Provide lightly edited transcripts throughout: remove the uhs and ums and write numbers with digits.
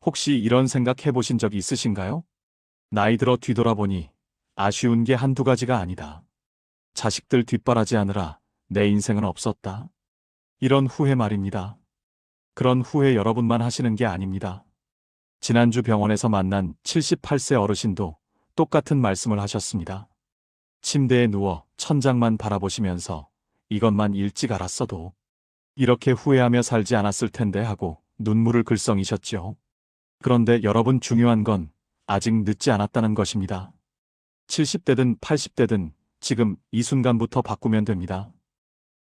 혹시 이런 생각 해보신 적 있으신가요? 나이 들어 뒤돌아보니 아쉬운 게 한두 가지가 아니다. 자식들 뒷바라지하느라 내 인생은 없었다. 이런 후회 말입니다. 그런 후회 여러분만 하시는 게 아닙니다. 지난주 병원에서 만난 78세 어르신도 똑같은 말씀을 하셨습니다. 침대에 누워 천장만 바라보시면서 이것만 일찍 알았어도 이렇게 후회하며 살지 않았을 텐데 하고 눈물을 글썽이셨죠. 그런데 여러분, 중요한 건 아직 늦지 않았다는 것입니다. 70대든 80대든 지금 이 순간부터 바꾸면 됩니다.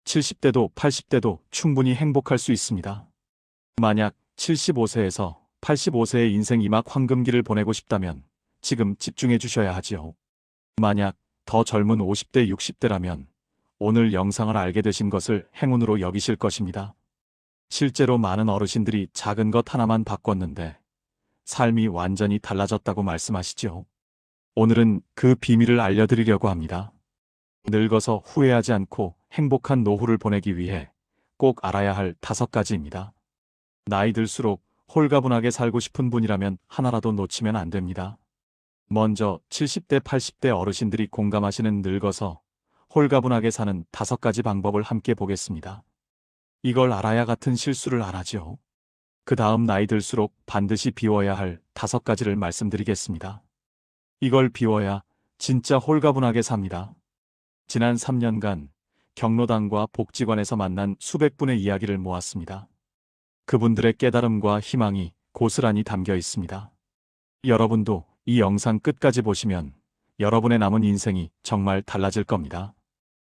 70대도 80대도 충분히 행복할 수 있습니다. 만약 75세에서 85세의 인생 이막 황금기를 보내고 싶다면 지금 집중해 주셔야 하지요. 만약 더 젊은 50대, 60대라면 오늘 영상을 알게 되신 것을 행운으로 여기실 것입니다. 실제로 많은 어르신들이 작은 것 하나만 바꿨는데 삶이 완전히 달라졌다고 말씀하시죠. 오늘은 그 비밀을 알려드리려고 합니다. 늙어서 후회하지 않고 행복한 노후를 보내기 위해 꼭 알아야 할 5가지입니다. 나이 들수록 홀가분하게 살고 싶은 분이라면 하나라도 놓치면 안 됩니다. 먼저 70대, 80대 어르신들이 공감하시는 늙어서 홀가분하게 사는 5가지 방법을 함께 보겠습니다. 이걸 알아야 같은 실수를 안 하죠. 그 다음 나이 들수록 반드시 비워야 할 5가지를 말씀드리겠습니다. 이걸 비워야 진짜 홀가분하게 삽니다. 지난 3년간 경로당과 복지관에서 만난 수백 분의 이야기를 모았습니다. 그분들의 깨달음과 희망이 고스란히 담겨 있습니다. 여러분도 이 영상 끝까지 보시면 여러분의 남은 인생이 정말 달라질 겁니다.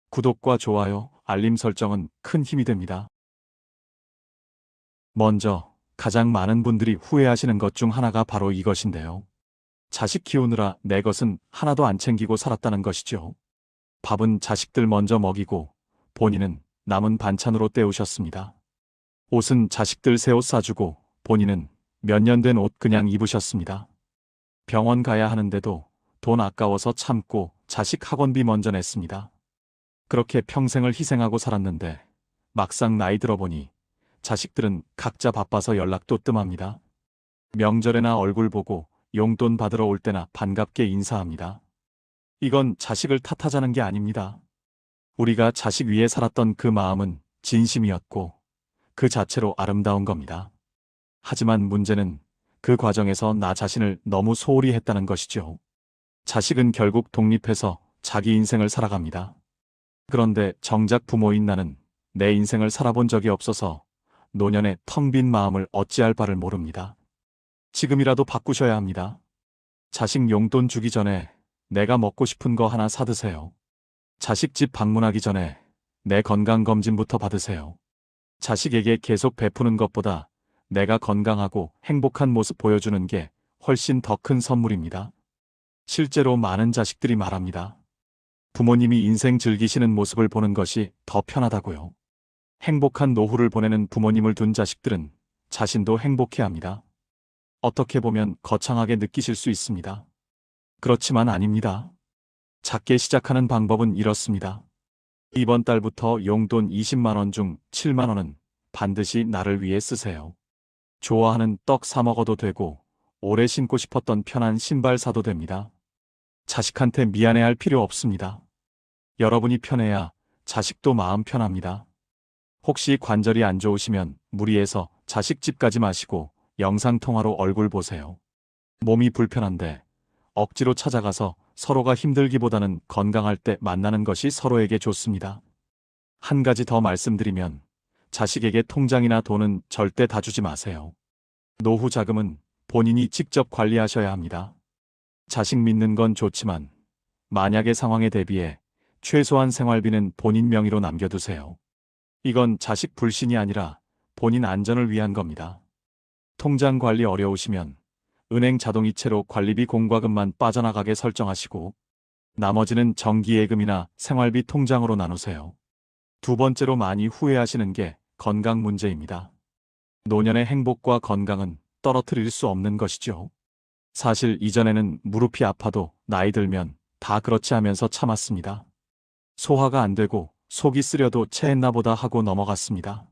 구독과 좋아요, 알림 설정은 큰 힘이 됩니다. 먼저 가장 많은 분들이 후회하시는 것 중 하나가 바로 이것인데요. 자식 키우느라 내 것은 하나도 안 챙기고 살았다는 것이죠. 밥은 자식들 먼저 먹이고 본인은 남은 반찬으로 때우셨습니다. 옷은 자식들 새 옷 사주고 본인은 몇 년 된 옷 그냥 입으셨습니다. 병원 가야 하는데도 돈 아까워서 참고 자식 학원비 먼저 냈습니다. 그렇게 평생을 희생하고 살았는데 막상 나이 들어보니 자식들은 각자 바빠서 연락도 뜸합니다. 명절에나 얼굴 보고 용돈 받으러 올 때나 반갑게 인사합니다. 이건 자식을 탓하자는 게 아닙니다. 우리가 자식 위해 살았던 그 마음은 진심이었고 그 자체로 아름다운 겁니다. 하지만 문제는 그 과정에서 나 자신을 너무 소홀히 했다는 것이죠. 자식은 결국 독립해서 자기 인생을 살아갑니다. 그런데 정작 부모인 나는 내 인생을 살아본 적이 없어서 노년에 텅 빈 마음을 어찌할 바를 모릅니다. 지금이라도 바꾸셔야 합니다. 자식 용돈 주기 전에 내가 먹고 싶은 거 하나 사드세요. 자식 집 방문하기 전에 내 건강검진부터 받으세요. 자식에게 계속 베푸는 것보다 내가 건강하고 행복한 모습 보여주는 게 훨씬 더 큰 선물입니다. 실제로 많은 자식들이 말합니다. 부모님이 인생 즐기시는 모습을 보는 것이 더 편하다고요. 행복한 노후를 보내는 부모님을 둔 자식들은 자신도 행복해합니다. 어떻게 보면 거창하게 느끼실 수 있습니다. 그렇지만 아닙니다. 작게 시작하는 방법은 이렇습니다. 이번 달부터 용돈 20만 원 중 7만 원은 반드시 나를 위해 쓰세요. 좋아하는 떡 사 먹어도 되고 오래 신고 싶었던 편한 신발 사도 됩니다. 자식한테 미안해할 필요 없습니다. 여러분이 편해야 자식도 마음 편합니다. 혹시 관절이 안 좋으시면 무리해서 자식 집 가지 마시고 영상통화로 얼굴 보세요. 몸이 불편한데 억지로 찾아가서 서로가 힘들기보다는 건강할 때 만나는 것이 서로에게 좋습니다. 한 가지 더 말씀드리면 자식에게 통장이나 돈은 절대 다 주지 마세요. 노후 자금은 본인이 직접 관리하셔야 합니다. 자식 믿는 건 좋지만 만약의 상황에 대비해 최소한 생활비는 본인 명의로 남겨두세요. 이건 자식 불신이 아니라 본인 안전을 위한 겁니다. 통장 관리 어려우시면 은행 자동이체로 관리비 공과금만 빠져나가게 설정하시고 나머지는 정기예금이나 생활비 통장으로 나누세요. 두 번째로 많이 후회하시는 게 건강 문제입니다. 노년의 행복과 건강은 떨어뜨릴 수 없는 것이죠. 사실 이전에는 무릎이 아파도 나이 들면 다 그렇지 하면서 참았습니다. 소화가 안 되고 속이 쓰려도 체했나 보다 하고 넘어갔습니다.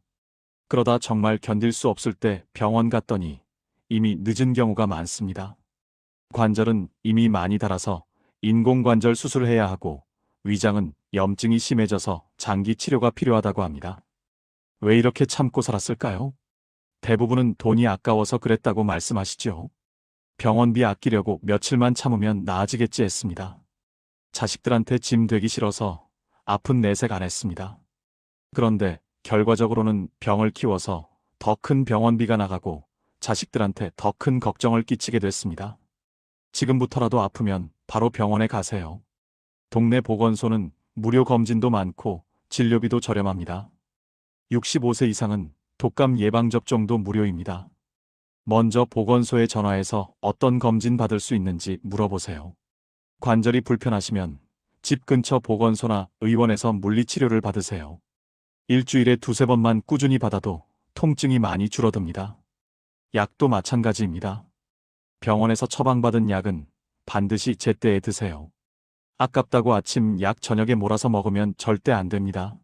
그러다 정말 견딜 수 없을 때 병원 갔더니 이미 늦은 경우가 많습니다. 관절은 이미 많이 닳아서 인공관절 수술해야 하고 위장은 염증이 심해져서 장기 치료가 필요하다고 합니다. 왜 이렇게 참고 살았을까요? 대부분은 돈이 아까워서 그랬다고 말씀하시죠. 병원비 아끼려고 며칠만 참으면 나아지겠지 했습니다. 자식들한테 짐 되기 싫어서 아픈 내색 안 했습니다. 그런데 결과적으로는 병을 키워서 더 큰 병원비가 나가고 자식들한테 더 큰 걱정을 끼치게 됐습니다. 지금부터라도 아프면 바로 병원에 가세요. 동네 보건소는 무료 검진도 많고 진료비도 저렴합니다. 65세 이상은 독감 예방접종도 무료입니다. 먼저 보건소에 전화해서 어떤 검진 받을 수 있는지 물어보세요. 관절이 불편하시면 집 근처 보건소나 의원에서 물리치료를 받으세요. 일주일에 2~3번만 꾸준히 받아도 통증이 많이 줄어듭니다. 약도 마찬가지입니다. 병원에서 처방받은 약은 반드시 제때에 드세요. 아깝다고 아침 약 저녁에 몰아서 먹으면 절대 안 됩니다.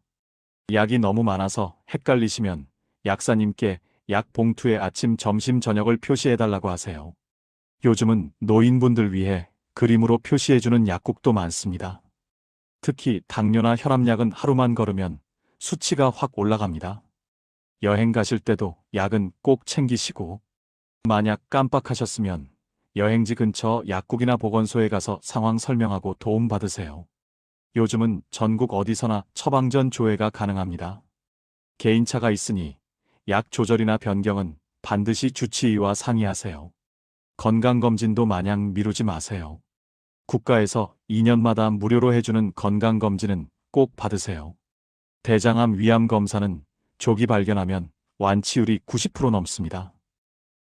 약이 너무 많아서 헷갈리시면 약사님께 약 봉투에 아침, 점심, 저녁을 표시해달라고 하세요. 요즘은 노인분들 위해 그림으로 표시해주는 약국도 많습니다. 특히 당뇨나 혈압약은 하루만 걸으면 수치가 확 올라갑니다. 여행 가실 때도 약은 꼭 챙기시고, 만약 깜빡하셨으면 여행지 근처 약국이나 보건소에 가서 상황 설명하고 도움 받으세요. 요즘은 전국 어디서나 처방전 조회가 가능합니다. 개인차가 있으니 약 조절이나 변경은 반드시 주치의와 상의하세요. 건강검진도 마냥 미루지 마세요. 국가에서 2년마다 무료로 해주는 건강검진은 꼭 받으세요. 대장암 위암 검사는 조기 발견하면 완치율이 90% 넘습니다.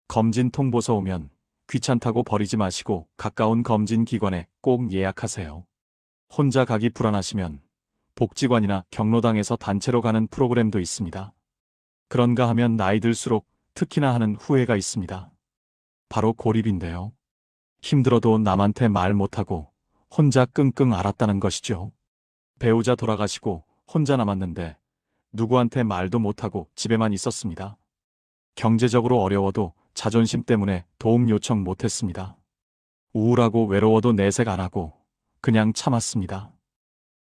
검진 통보서 오면 귀찮다고 버리지 마시고 가까운 검진 기관에 꼭 예약하세요. 혼자 가기 불안하시면 복지관이나 경로당에서 단체로 가는 프로그램도 있습니다. 그런가 하면 나이 들수록 특히나 하는 후회가 있습니다. 바로 고립인데요. 힘들어도 남한테 말 못하고 혼자 끙끙 앓았다는 것이죠. 배우자 돌아가시고 혼자 남았는데 누구한테 말도 못하고 집에만 있었습니다. 경제적으로 어려워도 자존심 때문에 도움 요청 못했습니다. 우울하고 외로워도 내색 안 하고 그냥 참았습니다.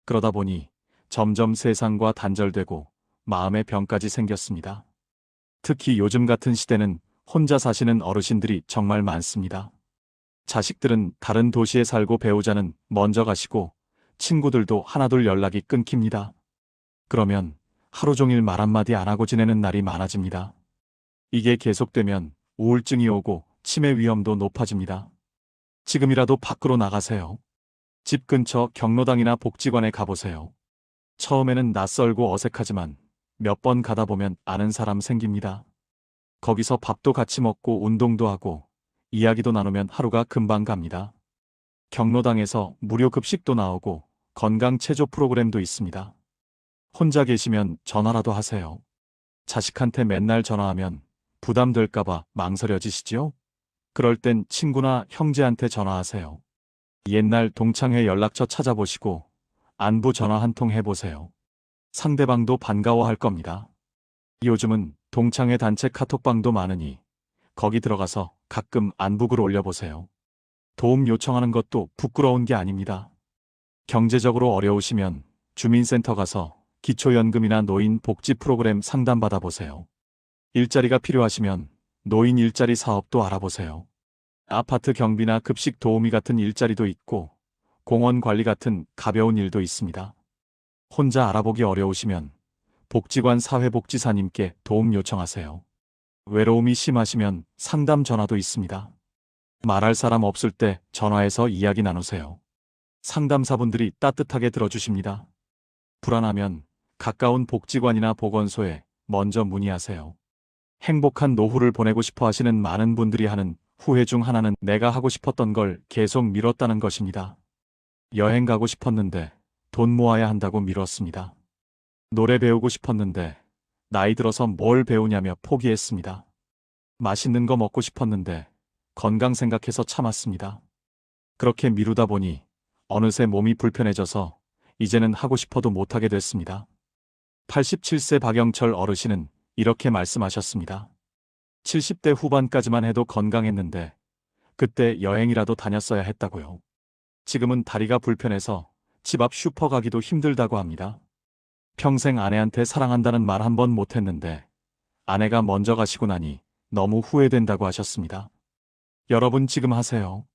그러다 보니 점점 세상과 단절되고 마음의 병까지 생겼습니다. 특히 요즘 같은 시대는 혼자 사시는 어르신들이 정말 많습니다. 자식들은 다른 도시에 살고 배우자는 먼저 가시고 친구들도 하나둘 연락이 끊깁니다. 그러면 하루 종일 말 한마디 안 하고 지내는 날이 많아집니다. 이게 계속되면 우울증이 오고 치매 위험도 높아집니다. 지금이라도 밖으로 나가세요. 집 근처 경로당이나 복지관에 가보세요. 처음에는 낯설고 어색하지만 몇 번 가다 보면 아는 사람 생깁니다. 거기서 밥도 같이 먹고 운동도 하고 이야기도 나누면 하루가 금방 갑니다. 경로당에서 무료 급식도 나오고 건강 체조 프로그램도 있습니다. 혼자 계시면 전화라도 하세요. 자식한테 맨날 전화하면 부담될까봐 망설여지시죠? 그럴 땐 친구나 형제한테 전화하세요. 옛날 동창회 연락처 찾아보시고 안부 전화 한 통 해보세요. 상대방도 반가워할 겁니다. 요즘은 동창회 단체 카톡방도 많으니 거기 들어가서 가끔 안부글 올려보세요. 도움 요청하는 것도 부끄러운 게 아닙니다. 경제적으로 어려우시면 주민센터 가서 기초연금이나 노인 복지 프로그램 상담받아보세요. 일자리가 필요하시면 노인 일자리 사업도 알아보세요. 아파트 경비나 급식 도우미 같은 일자리도 있고 공원 관리 같은 가벼운 일도 있습니다. 혼자 알아보기 어려우시면 복지관 사회복지사님께 도움 요청하세요. 외로움이 심하시면 상담 전화도 있습니다. 말할 사람 없을 때 전화해서 이야기 나누세요. 상담사분들이 따뜻하게 들어주십니다. 불안하면 가까운 복지관이나 보건소에 먼저 문의하세요. 행복한 노후를 보내고 싶어 하시는 많은 분들이 하는 후회 중 하나는 내가 하고 싶었던 걸 계속 미뤘다는 것입니다. 여행 가고 싶었는데 돈 모아야 한다고 미뤘습니다. 노래 배우고 싶었는데 나이 들어서 뭘 배우냐며 포기했습니다. 맛있는 거 먹고 싶었는데 건강 생각해서 참았습니다. 그렇게 미루다 보니 어느새 몸이 불편해져서 이제는 하고 싶어도 못하게 됐습니다. 87세 박영철 어르신은 이렇게 말씀하셨습니다. 70대 후반까지만 해도 건강했는데 그때 여행이라도 다녔어야 했다고요. 지금은 다리가 불편해서 집 앞 슈퍼 가기도 힘들다고 합니다. 평생 아내한테 사랑한다는 말 한 번 못했는데 아내가 먼저 가시고 나니 너무 후회된다고 하셨습니다. 여러분 지금 하세요.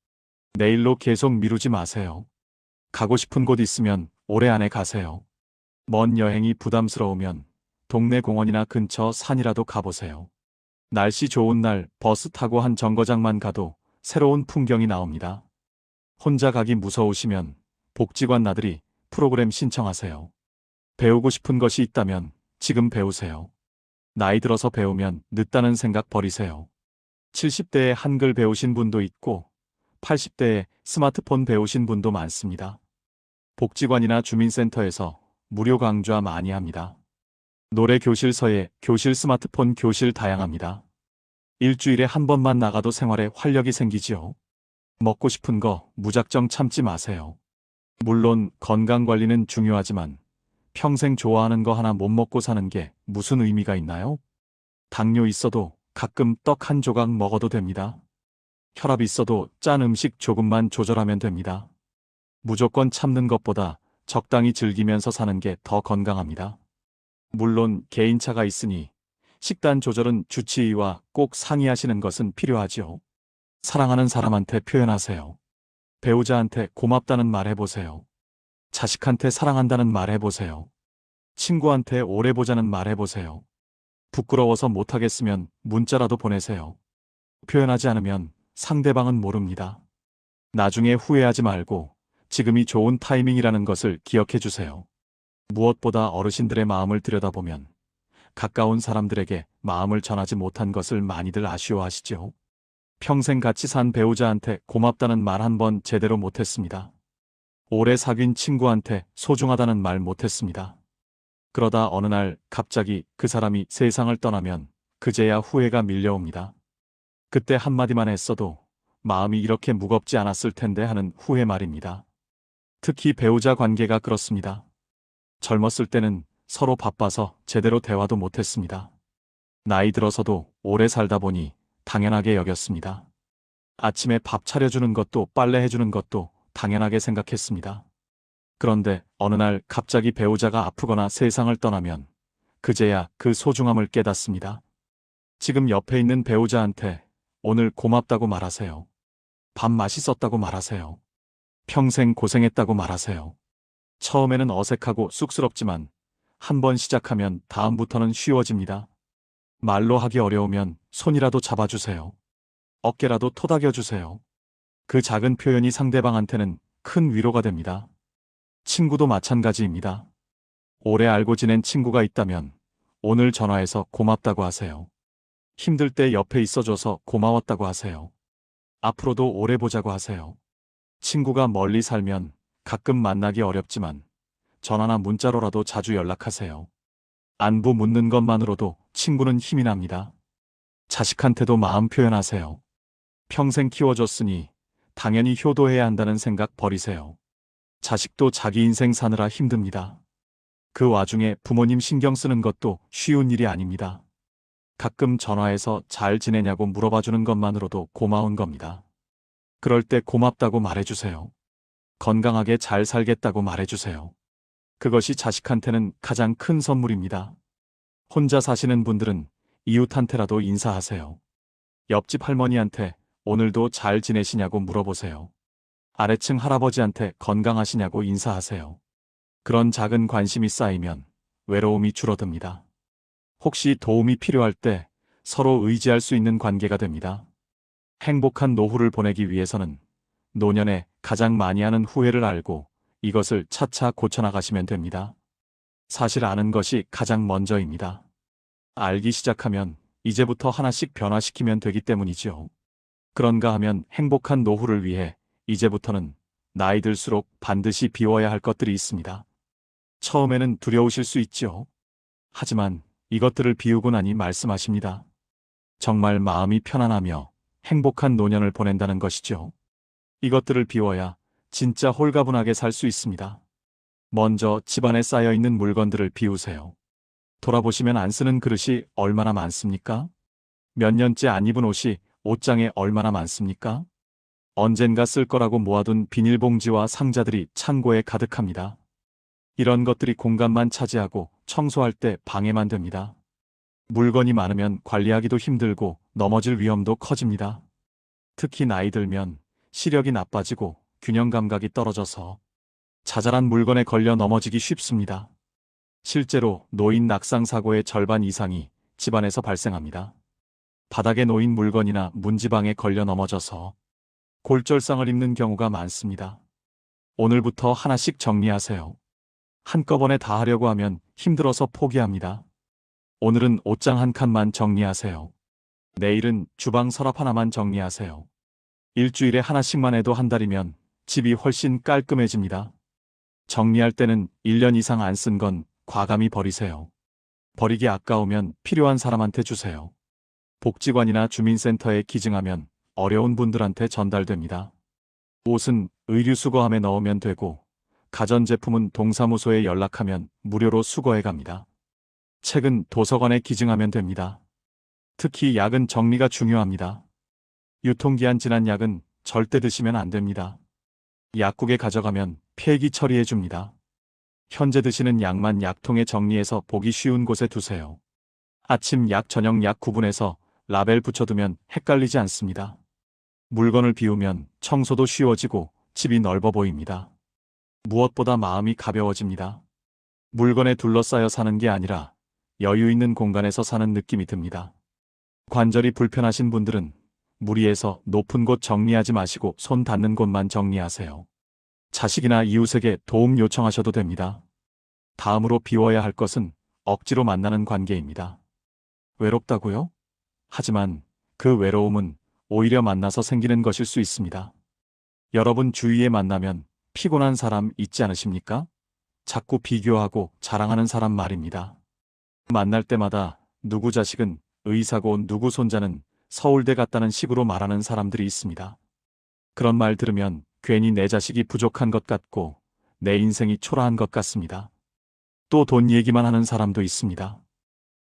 내일로 계속 미루지 마세요. 가고 싶은 곳 있으면 올해 안에 가세요. 먼 여행이 부담스러우면 동네 공원이나 근처 산이라도 가보세요. 날씨 좋은 날 버스 타고 한 정거장만 가도 새로운 풍경이 나옵니다. 혼자 가기 무서우시면 복지관 나들이 프로그램 신청하세요. 배우고 싶은 것이 있다면 지금 배우세요. 나이 들어서 배우면 늦다는 생각 버리세요. 70대에 한글 배우신 분도 있고 80대에 스마트폰 배우신 분도 많습니다. 복지관이나 주민센터에서 무료 강좌 많이 합니다. 노래 교실서에 교실 스마트폰 교실 다양합니다. 일주일에 한 번만 나가도 생활에 활력이 생기지요. 먹고 싶은 거 무작정 참지 마세요. 물론 건강관리는 중요하지만 평생 좋아하는 거 하나 못 먹고 사는 게 무슨 의미가 있나요? 당뇨 있어도 가끔 떡 한 조각 먹어도 됩니다. 혈압 있어도 짠 음식 조금만 조절하면 됩니다. 무조건 참는 것보다 적당히 즐기면서 사는 게 더 건강합니다. 물론 개인차가 있으니 식단 조절은 주치의와 꼭 상의하시는 것은 필요하지요. 사랑하는 사람한테 표현하세요. 배우자한테 고맙다는 말 해보세요. 자식한테 사랑한다는 말 해보세요. 친구한테 오래 보자는 말 해보세요. 부끄러워서 못하겠으면 문자라도 보내세요. 표현하지 않으면 상대방은 모릅니다. 나중에 후회하지 말고 지금이 좋은 타이밍이라는 것을 기억해 주세요. 무엇보다 어르신들의 마음을 들여다보면 가까운 사람들에게 마음을 전하지 못한 것을 많이들 아쉬워하시죠. 평생 같이 산 배우자한테 고맙다는 말 한 번 제대로 못했습니다. 오래 사귄 친구한테 소중하다는 말 못했습니다. 그러다 어느 날 갑자기 그 사람이 세상을 떠나면 그제야 후회가 밀려옵니다. 그때 한마디만 했어도 마음이 이렇게 무겁지 않았을 텐데 하는 후회 말입니다. 특히 배우자 관계가 그렇습니다. 젊었을 때는 서로 바빠서 제대로 대화도 못했습니다. 나이 들어서도 오래 살다 보니 당연하게 여겼습니다. 아침에 밥 차려주는 것도 빨래해주는 것도 당연하게 생각했습니다. 그런데 어느 날 갑자기 배우자가 아프거나 세상을 떠나면 그제야 그 소중함을 깨닫습니다. 지금 옆에 있는 배우자한테 오늘 고맙다고 말하세요. 밥 맛있었다고 말하세요. 평생 고생했다고 말하세요. 처음에는 어색하고 쑥스럽지만 한 번 시작하면 다음부터는 쉬워집니다. 말로 하기 어려우면 손이라도 잡아주세요. 어깨라도 토닥여주세요. 그 작은 표현이 상대방한테는 큰 위로가 됩니다. 친구도 마찬가지입니다. 오래 알고 지낸 친구가 있다면 오늘 전화해서 고맙다고 하세요. 힘들 때 옆에 있어줘서 고마웠다고 하세요. 앞으로도 오래 보자고 하세요. 친구가 멀리 살면 가끔 만나기 어렵지만 전화나 문자로라도 자주 연락하세요. 안부 묻는 것만으로도 친구는 힘이 납니다. 자식한테도 마음 표현하세요. 평생 키워줬으니 당연히 효도해야 한다는 생각 버리세요. 자식도 자기 인생 사느라 힘듭니다. 그 와중에 부모님 신경 쓰는 것도 쉬운 일이 아닙니다. 가끔 전화해서 잘 지내냐고 물어봐주는 것만으로도 고마운 겁니다. 그럴 때 고맙다고 말해주세요. 건강하게 잘 살겠다고 말해주세요. 그것이 자식한테는 가장 큰 선물입니다. 혼자 사시는 분들은 이웃한테라도 인사하세요. 옆집 할머니한테 오늘도 잘 지내시냐고 물어보세요. 아래층 할아버지한테 건강하시냐고 인사하세요. 그런 작은 관심이 쌓이면 외로움이 줄어듭니다. 혹시 도움이 필요할 때 서로 의지할 수 있는 관계가 됩니다. 행복한 노후를 보내기 위해서는 노년에 가장 많이 하는 후회를 알고 이것을 차차 고쳐나가시면 됩니다. 사실 아는 것이 가장 먼저입니다. 알기 시작하면 이제부터 하나씩 변화시키면 되기 때문이지요. 그런가 하면 행복한 노후를 위해 이제부터는 나이 들수록 반드시 비워야 할 것들이 있습니다. 처음에는 두려우실 수 있죠. 하지만 이것들을 비우고 나니 말씀하십니다. 정말 마음이 편안하며 행복한 노년을 보낸다는 것이죠. 이것들을 비워야 진짜 홀가분하게 살 수 있습니다. 먼저 집안에 쌓여있는 물건들을 비우세요. 돌아보시면 안 쓰는 그릇이 얼마나 많습니까? 몇 년째 안 입은 옷이 옷장에 얼마나 많습니까? 언젠가 쓸 거라고 모아둔 비닐봉지와 상자들이 창고에 가득합니다. 이런 것들이 공간만 차지하고 청소할 때 방해만 됩니다. 물건이 많으면 관리하기도 힘들고 넘어질 위험도 커집니다. 특히 나이 들면 시력이 나빠지고 균형 감각이 떨어져서 자잘한 물건에 걸려 넘어지기 쉽습니다. 실제로 노인 낙상 사고의 절반 이상이 집안에서 발생합니다. 바닥에 놓인 물건이나 문지방에 걸려 넘어져서 골절상을 입는 경우가 많습니다. 오늘부터 하나씩 정리하세요. 한꺼번에 다 하려고 하면 힘들어서 포기합니다. 오늘은 옷장 한 칸만 정리하세요. 내일은 주방 서랍 하나만 정리하세요. 일주일에 하나씩만 해도 한 달이면 집이 훨씬 깔끔해집니다. 정리할 때는 1년 이상 안 쓴 건 과감히 버리세요. 버리기 아까우면 필요한 사람한테 주세요. 복지관이나 주민센터에 기증하면 어려운 분들한테 전달됩니다. 옷은 의류수거함에 넣으면 되고, 가전제품은 동사무소에 연락하면 무료로 수거해 갑니다. 책은 도서관에 기증하면 됩니다. 특히 약은 정리가 중요합니다. 유통기한 지난 약은 절대 드시면 안 됩니다. 약국에 가져가면 폐기 처리해 줍니다. 현재 드시는 약만 약통에 정리해서 보기 쉬운 곳에 두세요. 아침 약, 저녁 약 구분해서 라벨 붙여두면 헷갈리지 않습니다. 물건을 비우면 청소도 쉬워지고 집이 넓어 보입니다. 무엇보다 마음이 가벼워집니다. 물건에 둘러싸여 사는 게 아니라 여유 있는 공간에서 사는 느낌이 듭니다. 관절이 불편하신 분들은 무리해서 높은 곳 정리하지 마시고 손 닿는 곳만 정리하세요. 자식이나 이웃에게 도움 요청하셔도 됩니다. 다음으로 비워야 할 것은 억지로 만나는 관계입니다. 외롭다고요? 하지만 그 외로움은 오히려 만나서 생기는 것일 수 있습니다. 여러분 주위에 만나면 피곤한 사람 있지 않으십니까? 자꾸 비교하고 자랑하는 사람 말입니다. 만날 때마다 누구 자식은 의사고 누구 손자는 서울대 갔다는 식으로 말하는 사람들이 있습니다. 그런 말 들으면 괜히 내 자식이 부족한 것 같고 내 인생이 초라한 것 같습니다. 또 돈 얘기만 하는 사람도 있습니다.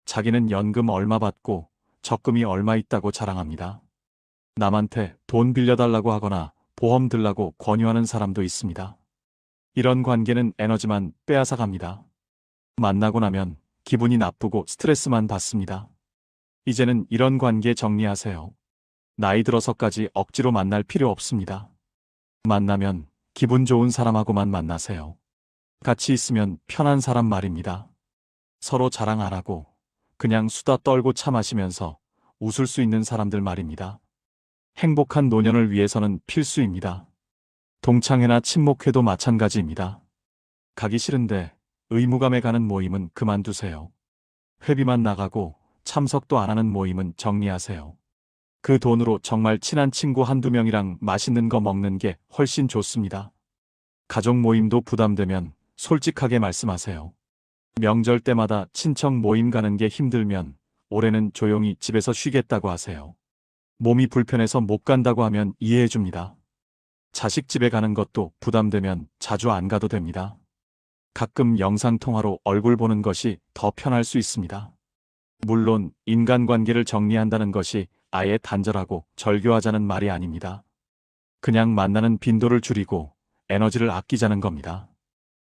자기는 연금 얼마 받고 적금이 얼마 있다고 자랑합니다. 남한테 돈 빌려달라고 하거나 보험 들라고 권유하는 사람도 있습니다. 이런 관계는 에너지만 빼앗아 갑니다. 만나고 나면 기분이 나쁘고 스트레스만 받습니다. 이제는 이런 관계 정리하세요. 나이 들어서까지 억지로 만날 필요 없습니다. 만나면 기분 좋은 사람하고만 만나세요. 같이 있으면 편한 사람 말입니다. 서로 자랑 안 하고 그냥 수다 떨고 차 마시면서 웃을 수 있는 사람들 말입니다. 행복한 노년을 위해서는 필수입니다. 동창회나 친목회도 마찬가지입니다. 가기 싫은데 의무감에 가는 모임은 그만두세요. 회비만 나가고 참석도 안 하는 모임은 정리하세요. 그 돈으로 정말 친한 친구 한두 명이랑 맛있는 거 먹는 게 훨씬 좋습니다. 가족 모임도 부담되면 솔직하게 말씀하세요. 명절 때마다 친척 모임 가는 게 힘들면 올해는 조용히 집에서 쉬겠다고 하세요. 몸이 불편해서 못 간다고 하면 이해해 줍니다. 자식 집에 가는 것도 부담되면 자주 안 가도 됩니다. 가끔 영상통화로 얼굴 보는 것이 더 편할 수 있습니다. 물론 인간관계를 정리한다는 것이 아예 단절하고 절교하자는 말이 아닙니다. 그냥 만나는 빈도를 줄이고 에너지를 아끼자는 겁니다.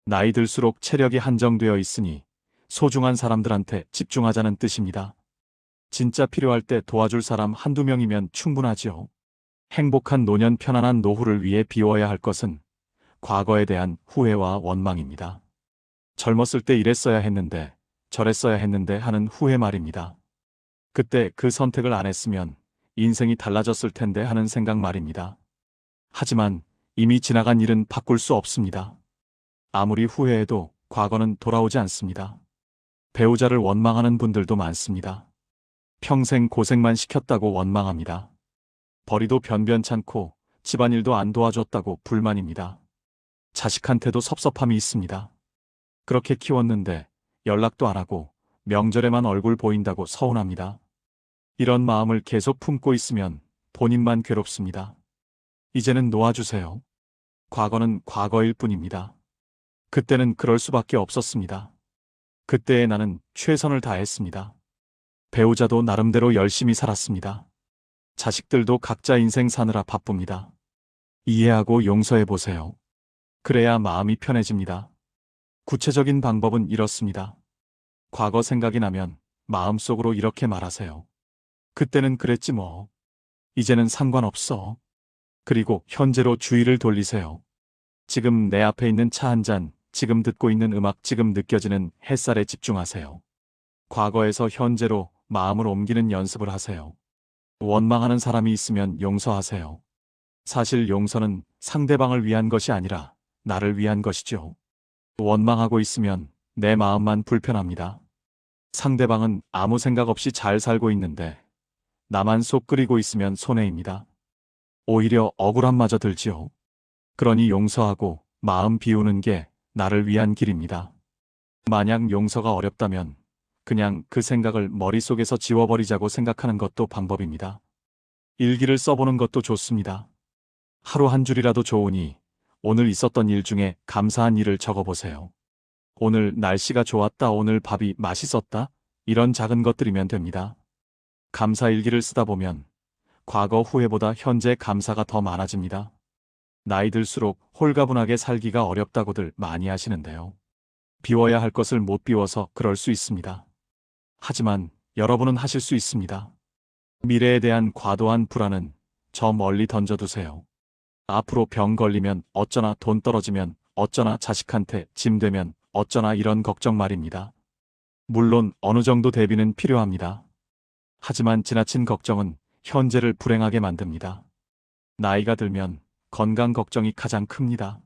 나이 들수록 체력이 한정되어 있으니 소중한 사람들한테 집중하자는 뜻입니다. 진짜 필요할 때 도와줄 사람 한두 명이면 충분하지요. 행복한 노년, 편안한 노후를 위해 비워야 할 것은 과거에 대한 후회와 원망입니다. 젊었을 때 이랬어야 했는데 저랬어야 했는데 하는 후회 말입니다. 그때 그 선택을 안 했으면 인생이 달라졌을 텐데 하는 생각 말입니다. 하지만 이미 지나간 일은 바꿀 수 없습니다. 아무리 후회해도 과거는 돌아오지 않습니다. 배우자를 원망하는 분들도 많습니다. 평생 고생만 시켰다고 원망합니다. 벌이도 변변찮고 집안일도 안 도와줬다고 불만입니다. 자식한테도 섭섭함이 있습니다. 그렇게 키웠는데 연락도 안 하고 명절에만 얼굴 보인다고 서운합니다. 이런 마음을 계속 품고 있으면 본인만 괴롭습니다. 이제는 놓아주세요. 과거는 과거일 뿐입니다. 그때는 그럴 수밖에 없었습니다. 그때의 나는 최선을 다했습니다. 배우자도 나름대로 열심히 살았습니다. 자식들도 각자 인생 사느라 바쁩니다. 이해하고 용서해 보세요. 그래야 마음이 편해집니다. 구체적인 방법은 이렇습니다. 과거 생각이 나면 마음속으로 이렇게 말하세요. 그때는 그랬지 뭐. 이제는 상관없어. 그리고 현재로 주의를 돌리세요. 지금 내 앞에 있는 차 한 잔, 지금 듣고 있는 음악, 지금 느껴지는 햇살에 집중하세요. 과거에서 현재로 마음을 옮기는 연습을 하세요. 원망하는 사람이 있으면 용서하세요. 사실 용서는 상대방을 위한 것이 아니라 나를 위한 것이죠. 원망하고 있으면 내 마음만 불편합니다. 상대방은 아무 생각 없이 잘 살고 있는데 나만 속 끓이고 있으면 손해입니다. 오히려 억울함마저 들지요. 그러니 용서하고 마음 비우는 게 나를 위한 길입니다. 만약 용서가 어렵다면 그냥 그 생각을 머릿속에서 지워버리자고 생각하는 것도 방법입니다. 일기를 써보는 것도 좋습니다. 하루 한 줄이라도 좋으니 오늘 있었던 일 중에 감사한 일을 적어보세요. 오늘 날씨가 좋았다, 오늘 밥이 맛있었다, 이런 작은 것들이면 됩니다. 감사일기를 쓰다 보면 과거 후회보다 현재 감사가 더 많아집니다. 나이 들수록 홀가분하게 살기가 어렵다고들 많이 하시는데요. 비워야 할 것을 못 비워서 그럴 수 있습니다. 하지만 여러분은 하실 수 있습니다. 미래에 대한 과도한 불안은 저 멀리 던져두세요. 앞으로 병 걸리면 어쩌나, 돈 떨어지면 어쩌나, 자식한테 짐 되면 어쩌나, 이런 걱정 말입니다. 물론 어느 정도 대비는 필요합니다. 하지만 지나친 걱정은 현재를 불행하게 만듭니다. 나이가 들면 건강 걱정이 가장 큽니다.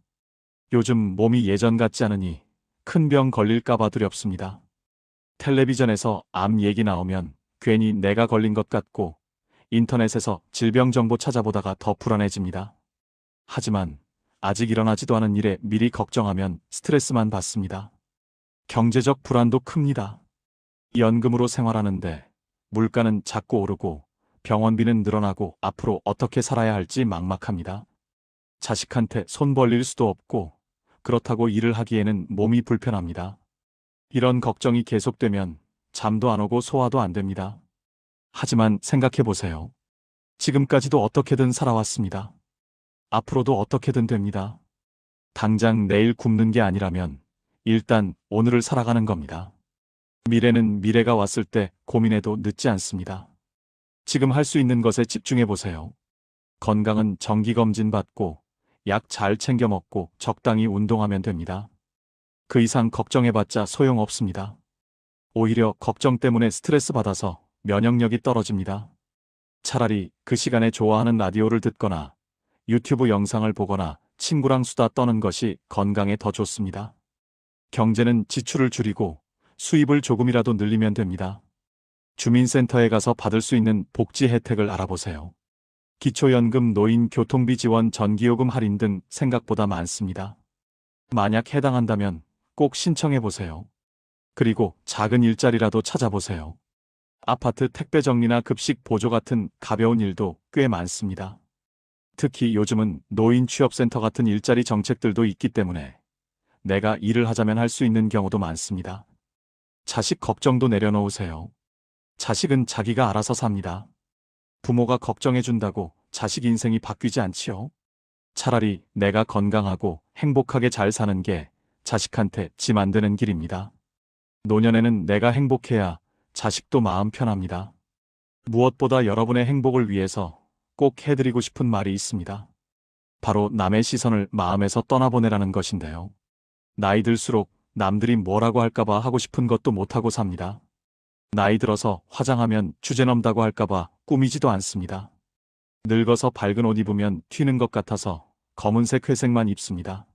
요즘 몸이 예전 같지 않으니 큰 병 걸릴까봐 두렵습니다. 텔레비전에서 암 얘기 나오면 괜히 내가 걸린 것 같고 인터넷에서 질병 정보 찾아보다가 더 불안해집니다. 하지만 아직 일어나지도 않은 일에 미리 걱정하면 스트레스만 받습니다. 경제적 불안도 큽니다. 연금으로 생활하는데 물가는 자꾸 오르고 병원비는 늘어나고 앞으로 어떻게 살아야 할지 막막합니다. 자식한테 손 벌릴 수도 없고 그렇다고 일을 하기에는 몸이 불편합니다. 이런 걱정이 계속되면 잠도 안 오고 소화도 안 됩니다. 하지만 생각해 보세요. 지금까지도 어떻게든 살아왔습니다. 앞으로도 어떻게든 됩니다. 당장 내일 굶는 게 아니라면 일단 오늘을 살아가는 겁니다. 미래는 미래가 왔을 때 고민해도 늦지 않습니다. 지금 할 수 있는 것에 집중해 보세요. 건강은 정기검진 받고 약 잘 챙겨 먹고 적당히 운동하면 됩니다. 그 이상 걱정해봤자 소용없습니다. 오히려 걱정 때문에 스트레스 받아서 면역력이 떨어집니다. 차라리 그 시간에 좋아하는 라디오를 듣거나 유튜브 영상을 보거나 친구랑 수다 떠는 것이 건강에 더 좋습니다. 경제는 지출을 줄이고 수입을 조금이라도 늘리면 됩니다. 주민센터에 가서 받을 수 있는 복지 혜택을 알아보세요. 기초연금, 노인, 교통비 지원, 전기요금 할인 등 생각보다 많습니다. 만약 해당한다면 꼭 신청해 보세요. 그리고 작은 일자리라도 찾아보세요. 아파트 택배 정리나 급식 보조 같은 가벼운 일도 꽤 많습니다. 특히 요즘은 노인 취업센터 같은 일자리 정책들도 있기 때문에 내가 일을 하자면 할 수 있는 경우도 많습니다. 자식 걱정도 내려놓으세요. 자식은 자기가 알아서 삽니다. 부모가 걱정해준다고 자식 인생이 바뀌지 않지요. 차라리 내가 건강하고 행복하게 잘 사는 게 자식한테 짐 안 되는 길입니다. 노년에는 내가 행복해야 자식도 마음 편합니다. 무엇보다 여러분의 행복을 위해서 꼭 해드리고 싶은 말이 있습니다. 바로 남의 시선을 마음에서 떠나보내라는 것인데요. 나이 들수록 남들이 뭐라고 할까봐 하고 싶은 것도 못하고 삽니다. 나이 들어서 화장하면 주제 넘다고 할까봐 꾸미지도 않습니다. 늙어서 밝은 옷 입으면 튀는 것 같아서 검은색 회색만 입습니다.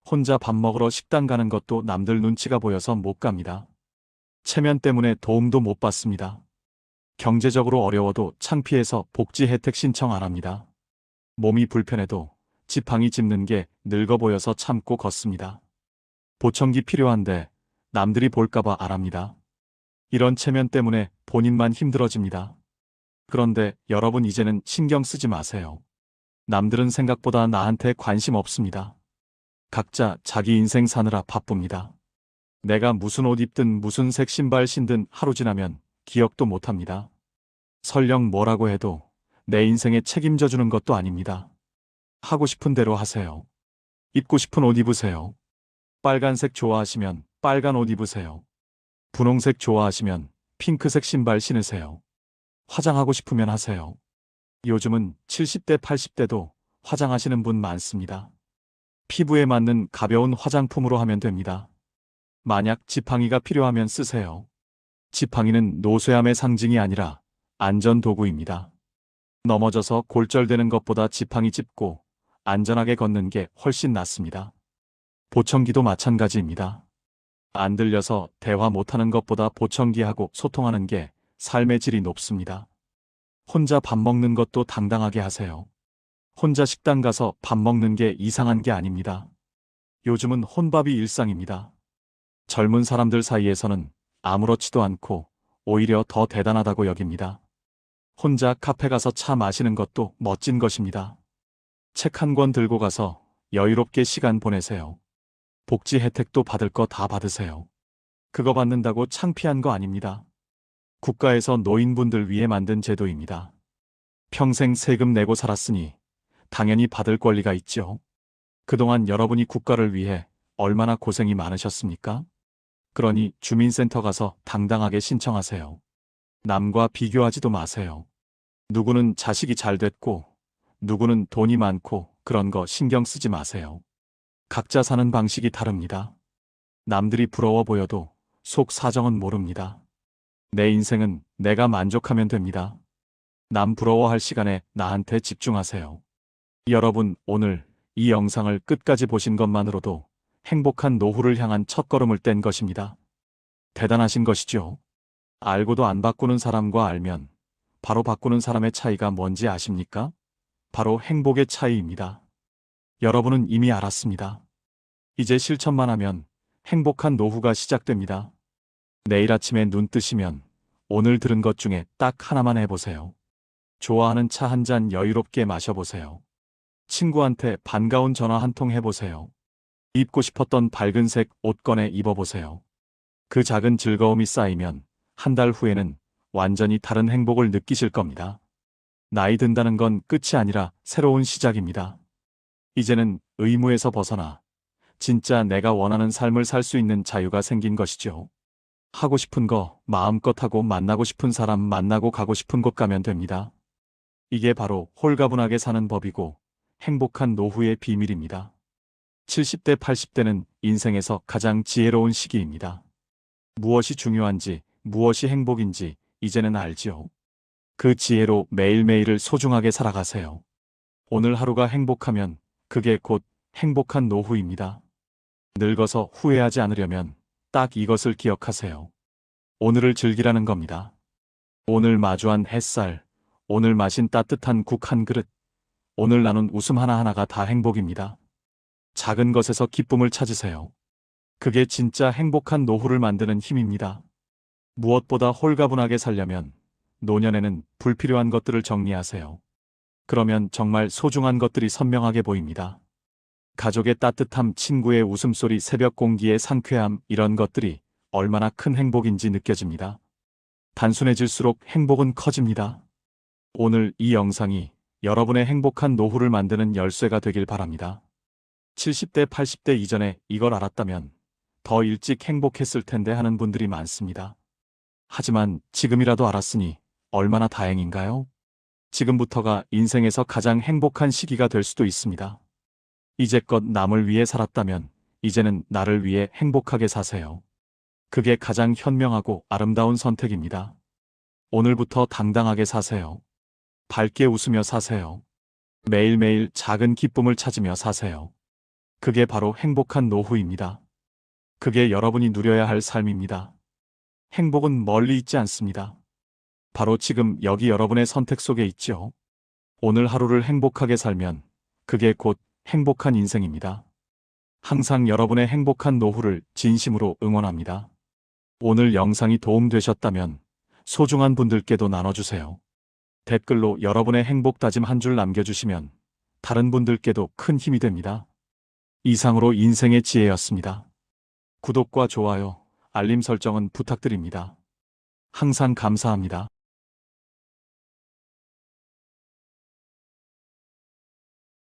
혼자 밥 먹으러 식당 가는 것도 남들 눈치가 보여서 못 갑니다. 체면 때문에 도움도 못 받습니다. 경제적으로 어려워도 창피해서 복지 혜택 신청 안 합니다. 몸이 불편해도 지팡이 짚는 게 늙어 보여서 참고 걷습니다. 보청기 필요한데 남들이 볼까봐 안 합니다. 이런 체면 때문에 본인만 힘들어집니다. 그런데 여러분 이제는 신경 쓰지 마세요. 남들은 생각보다 나한테 관심 없습니다. 각자 자기 인생 사느라 바쁩니다. 내가 무슨 옷 입든 무슨 색 신발 신든 하루 지나면 기억도 못합니다. 설령 뭐라고 해도 내 인생에 책임져 주는 것도 아닙니다. 하고 싶은 대로 하세요. 입고 싶은 옷 입으세요. 빨간색 좋아하시면 빨간 옷 입으세요. 분홍색 좋아하시면 핑크색 신발 신으세요. 화장하고 싶으면 하세요. 요즘은 70대, 80대도 화장하시는 분 많습니다. 피부에 맞는 가벼운 화장품으로 하면 됩니다. 만약 지팡이가 필요하면 쓰세요. 지팡이는 노쇠함의 상징이 아니라 안전도구입니다. 넘어져서 골절되는 것보다 지팡이 짚고 안전하게 걷는 게 훨씬 낫습니다. 보청기도 마찬가지입니다. 안 들려서 대화 못하는 것보다 보청기하고 소통하는 게 삶의 질이 높습니다. 혼자 밥 먹는 것도 당당하게 하세요. 혼자 식당 가서 밥 먹는 게 이상한 게 아닙니다. 요즘은 혼밥이 일상입니다. 젊은 사람들 사이에서는 아무렇지도 않고 오히려 더 대단하다고 여깁니다. 혼자 카페 가서 차 마시는 것도 멋진 것입니다. 책 한 권 들고 가서 여유롭게 시간 보내세요. 복지 혜택도 받을 거 다 받으세요. 그거 받는다고 창피한 거 아닙니다. 국가에서 노인분들 위해 만든 제도입니다. 평생 세금 내고 살았으니 당연히 받을 권리가 있죠. 그동안 여러분이 국가를 위해 얼마나 고생이 많으셨습니까? 그러니 주민센터 가서 당당하게 신청하세요. 남과 비교하지도 마세요. 누구는 자식이 잘 됐고, 누구는 돈이 많고 그런 거 신경 쓰지 마세요. 각자 사는 방식이 다릅니다. 남들이 부러워 보여도 속 사정은 모릅니다. 내 인생은 내가 만족하면 됩니다. 남 부러워할 시간에 나한테 집중하세요. 여러분, 오늘 이 영상을 끝까지 보신 것만으로도 행복한 노후를 향한 첫걸음을 뗀 것입니다. 대단하신 것이죠. 알고도 안 바꾸는 사람과 알면 바로 바꾸는 사람의 차이가 뭔지 아십니까? 바로 행복의 차이입니다. 여러분은 이미 알았습니다. 이제 실천만 하면 행복한 노후가 시작됩니다. 내일 아침에 눈 뜨시면 오늘 들은 것 중에 딱 하나만 해보세요. 좋아하는 차 한 잔 여유롭게 마셔보세요. 친구한테 반가운 전화 한 통 해보세요. 입고 싶었던 밝은색 옷 꺼내 입어보세요. 그 작은 즐거움이 쌓이면 한 달 후에는 완전히 다른 행복을 느끼실 겁니다. 나이 든다는 건 끝이 아니라 새로운 시작입니다. 이제는 의무에서 벗어나 진짜 내가 원하는 삶을 살 수 있는 자유가 생긴 것이죠. 하고 싶은 거 마음껏 하고 만나고 싶은 사람 만나고 가고 싶은 곳 가면 됩니다. 이게 바로 홀가분하게 사는 법이고 행복한 노후의 비밀입니다. 70대, 80대는 인생에서 가장 지혜로운 시기입니다. 무엇이 중요한지, 무엇이 행복인지 이제는 알지요. 그 지혜로 매일매일을 소중하게 살아가세요. 오늘 하루가 행복하면 그게 곧 행복한 노후입니다. 늙어서 후회하지 않으려면 딱 이것을 기억하세요. 오늘을 즐기라는 겁니다. 오늘 마주한 햇살, 오늘 마신 따뜻한 국 한 그릇, 오늘 나눈 웃음 하나하나가 다 행복입니다. 작은 것에서 기쁨을 찾으세요. 그게 진짜 행복한 노후를 만드는 힘입니다. 무엇보다 홀가분하게 살려면 노년에는 불필요한 것들을 정리하세요. 그러면 정말 소중한 것들이 선명하게 보입니다. 가족의 따뜻함, 친구의 웃음소리, 새벽 공기의 상쾌함, 이런 것들이 얼마나 큰 행복인지 느껴집니다. 단순해질수록 행복은 커집니다. 오늘 이 영상이 여러분의 행복한 노후를 만드는 열쇠가 되길 바랍니다. 70대, 80대 이전에 이걸 알았다면 더 일찍 행복했을 텐데 하는 분들이 많습니다. 하지만 지금이라도 알았으니 얼마나 다행인가요? 지금부터가 인생에서 가장 행복한 시기가 될 수도 있습니다. 이제껏 남을 위해 살았다면 이제는 나를 위해 행복하게 사세요. 그게 가장 현명하고 아름다운 선택입니다. 오늘부터 당당하게 사세요. 밝게 웃으며 사세요. 매일매일 작은 기쁨을 찾으며 사세요. 그게 바로 행복한 노후입니다. 그게 여러분이 누려야 할 삶입니다. 행복은 멀리 있지 않습니다. 바로 지금 여기 여러분의 선택 속에 있죠. 오늘 하루를 행복하게 살면 그게 곧 행복한 인생입니다. 항상 여러분의 행복한 노후를 진심으로 응원합니다. 오늘 영상이 도움되셨다면 소중한 분들께도 나눠주세요. 댓글로 여러분의 행복 다짐 한 줄 남겨주시면 다른 분들께도 큰 힘이 됩니다. 이상으로 인생의 지혜였습니다. 구독과 좋아요, 알림 설정은 부탁드립니다. 항상 감사합니다.